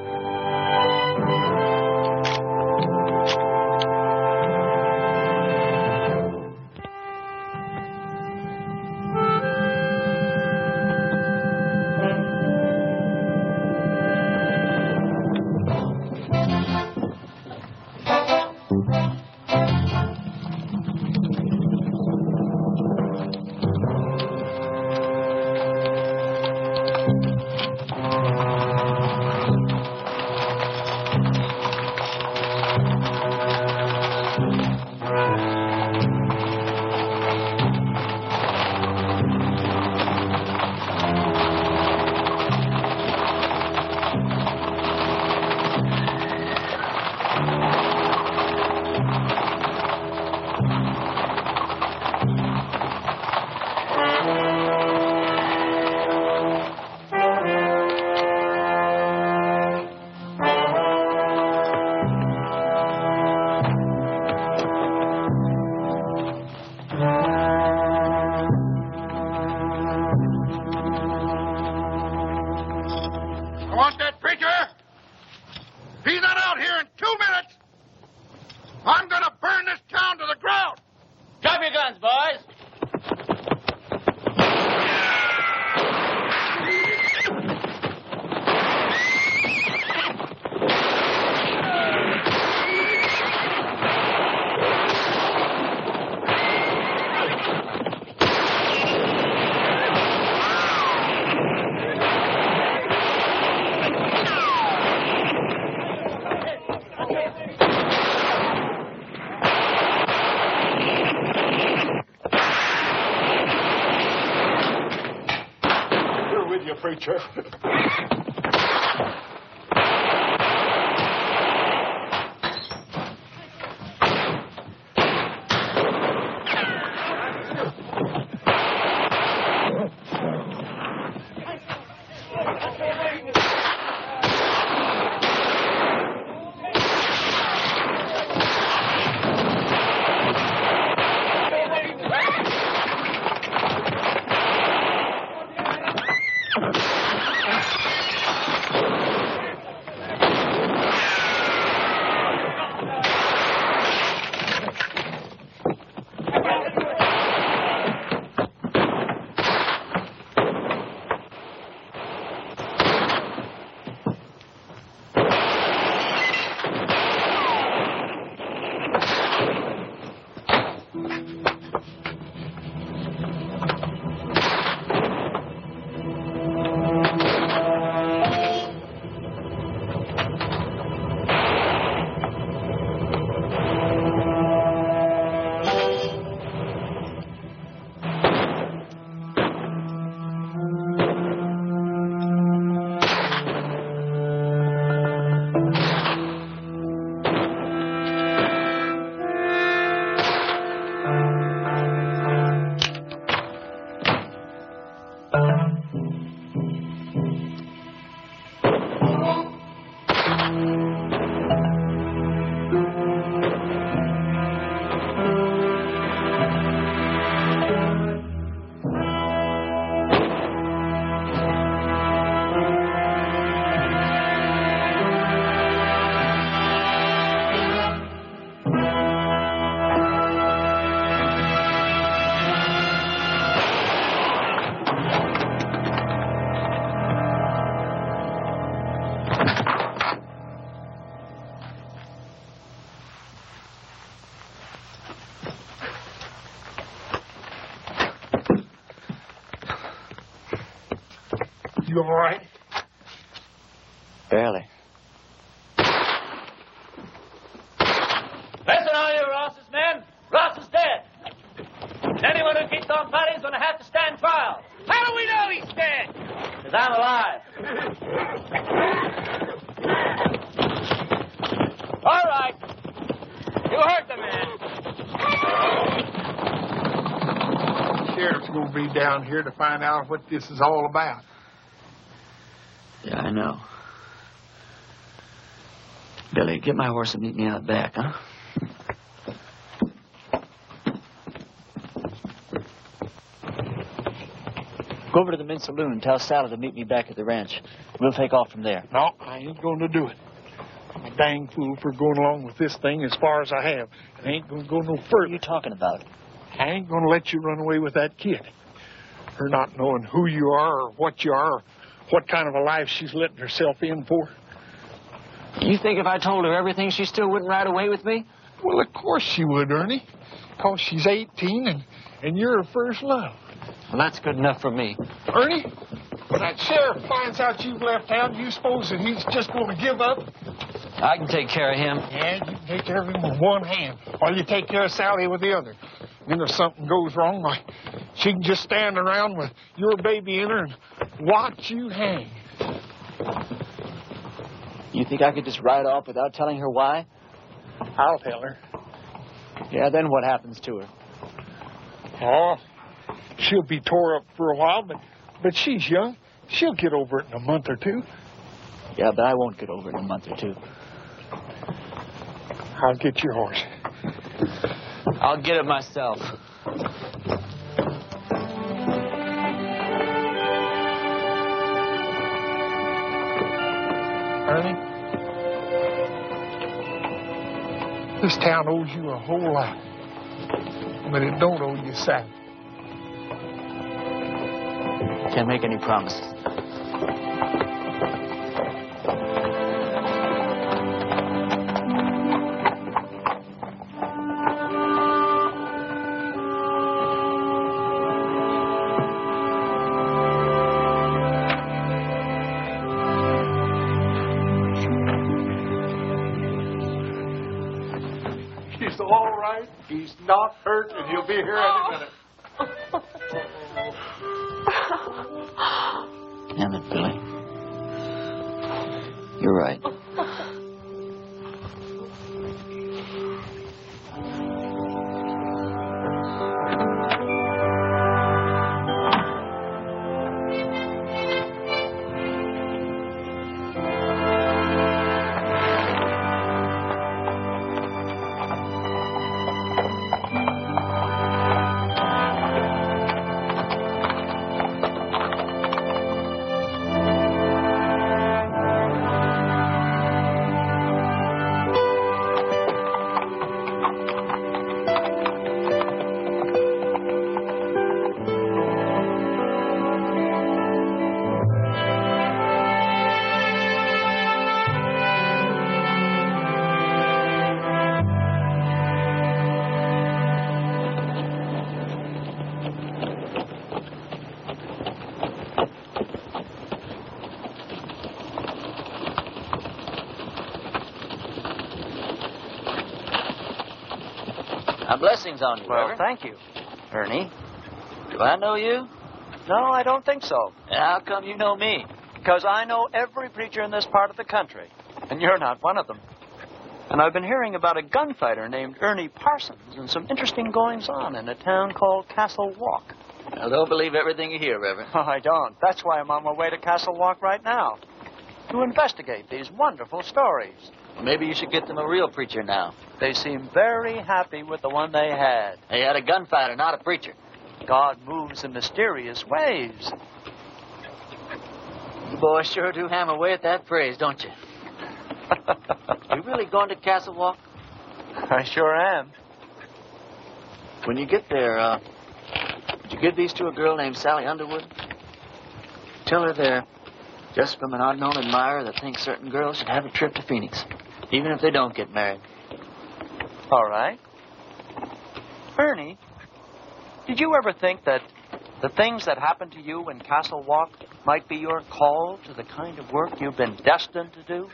preacher. You all right? Barely. Listen, all you Ross's men. Ross is dead. And anyone who keeps on fighting is going to have to stand trial. How do we know he's dead? Because I'm alive. All right. You heard the man. The sheriff's going to be down here to find out what this is all about. Yeah, I know. Billy, get my horse and meet me out back, huh? Go over to the men's saloon and tell Sally to meet me back at the ranch. We'll take off from there. No, I ain't going to do it. I'm a dang fool for going along with this thing as far as I have. I ain't going to go no further. What are you talking about? I ain't going to let you run away with that kid. Her not knowing who you are or what you are or what kind of a life she's letting herself in for. You think if I told her everything, she still wouldn't ride away with me? Well, of course she would, Ernie. Because she's 18 and you're her first love. Well, that's good enough for me. Ernie, when that sheriff finds out you've left town, do you suppose that he's just going to give up? I can take care of him. Yeah, you can take care of him with one hand, or you take care of Sally with the other. And if something goes wrong, why, she can just stand around with your baby in her and watch you hang. You think I could just ride off without telling her why? I'll tell her. Yeah, then what happens to her? Oh, she'll be tore up for a while, but she's young. She'll get over it in a month or two. Yeah, but I won't get over it in a month or two. I'll get your horse. I'll get it myself. Ernie, this town owes you a whole lot, but it don't owe you a cent. Can't make any promises. He's all right. He's not hurt, and he'll be here any minute. Damn it, Billy. You're right. Blessings on you, Well, Reverend. thank you. Ernie, do I know you? No, I don't think so. How come you know me? Because I know every preacher in this part of the country, and you're not one of them. And I've been hearing about a gunfighter named Ernie Parsons and some interesting goings-on in a town called Castle Walk. I don't believe everything you hear, Reverend. Oh, I don't. That's why I'm on my way to Castle Walk right now, to investigate these wonderful stories. Maybe you should get them a real preacher now. They seem very happy with the one they had. They had a gunfighter, not a preacher. God moves in mysterious ways. You boys sure do hammer away at that phrase, don't you? You really going to Castle Walk? I sure am. When you get there, would you give these to a girl named Sally Underwood? Tell her they're just from an unknown admirer that thinks certain girls should have a trip to Phoenix, even if they don't get married. All right. Ernie, did you ever think that the things that happened to you in Castle Walk might be your call to the kind of work you've been destined to do?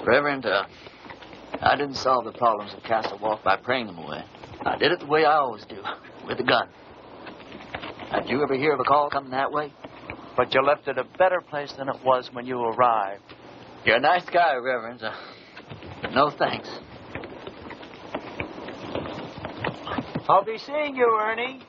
Reverend, I didn't solve the problems of Castle Walk by praying them away. I did it the way I always do, with a gun. Did you ever hear of a call coming that way? But you left it a better place than it was when you arrived. You're a nice guy, Reverend. No thanks. I'll be seeing you, Ernie.